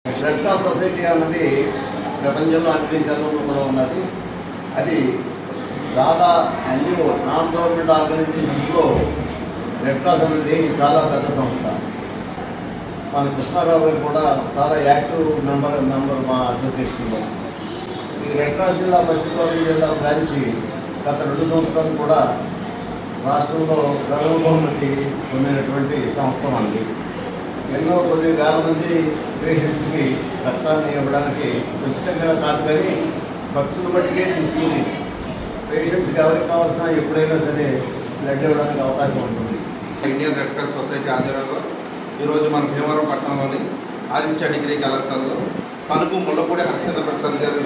Red cross society అన్నది ప్రపంచంలో అన్ని దేశాల్లో కూడా ఉన్నది. అది చాలా ఎన్జిఓ నాన్ గవర్నమెంట్ ఆర్గనైజేషన్స్లో రెడ్ క్రాస్ అనేది చాలా పెద్ద సంస్థ. మన కృష్ణారావు గారు కూడా చాలా యాక్టివ్ మెంబర్ మా అసోసియేషన్లో. ఈ రెడ్ క్రాస్ జిల్లా పశ్చిమ గోదావరి జిల్లా బ్రాంచి గత 2 సంవత్సరాలు కూడా రాష్ట్రంలో ప్రథమ బహుమతి పొందినటువంటి సంస్థ ఉంది. ఎన్నో కొన్ని వేల మంది పేషెంట్స్కి రక్తాన్ని ఇవ్వడానికి ఉచితంగా కాదు కానీ ఖర్చులు బట్టికే తీసుకుని పేషెంట్స్కి ఎవరికి కావాల్సిన ఎప్పుడైనా సరే బ్లడ్ ఇవ్వడానికి అవకాశం ఉంటుంది. ఇండియన్ రెడ్ క్రాస్ సొసైటీ ఆధ్వర్యంలో ఈరోజు మన భీమవరం పట్టణంలోని ఆదిత్య డిగ్రీ కళాశాలలో తణుకు ముళ్ళపూడి హరిచంద్ర ప్రసాద్ గారి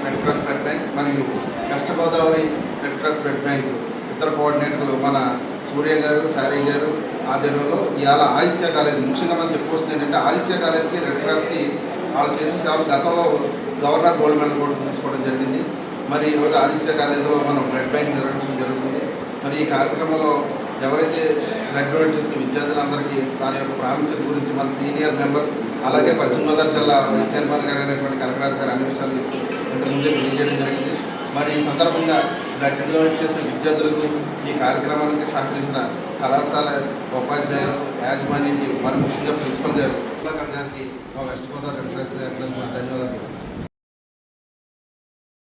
రెడ్ క్రాస్ బ్లడ్ బ్యాంక్ మరియు west Godavari red cross blood bank ఇతర కోఆర్డినేటర్లు మన సూర్య గారు, చారీ గారు ఆధ్వర్యంలో ఇవాళ ఆదిత్య కాలేజ్ ముఖ్యంగా మనం చెప్పుకొస్తుంది ఏంటంటే ఆదిత్య కాలేజ్కి రెడ్ క్రాస్కి వాళ్ళు చేసిన సేవలు గతంలో గవర్నర్ గోల్డ్ మెడల్ కూడా తీసుకోవడం జరిగింది. మరి ఈరోజు ఆదిత్య కాలేజీలో మనం బ్లడ్ బ్యాంక్ నిర్వహించడం జరుగుతుంది. మరి ఈ కార్యక్రమంలో ఎవరైతే బ్లడ్ డొనేట్ చేసిన విద్యార్థులందరికీ దాని యొక్క ప్రాముఖ్యత గురించి మన సీనియర్ మెంబర్ అలాగే పశ్చిమ గోదావరి జిల్లా వైస్ చైర్మన్ గారు అయినటువంటి కనకరాజు గారు అన్ని విషయాలు ఇంతకుముందే తెలియజేయడం జరిగింది. మరి ఈ సందర్భంగా బ్లడ్ డొనేట్ చేసిన విద్యార్థులకు ఈ కార్యక్రమానికి సహకరించిన కళాశాల ఉపాధ్యాయులు యాజమాన్యానికి మరి ముఖ్యంగా ప్రిన్సిపల్ గారు గారికి మా వెస్ట్ గోదావరి ధన్యవాదాలు.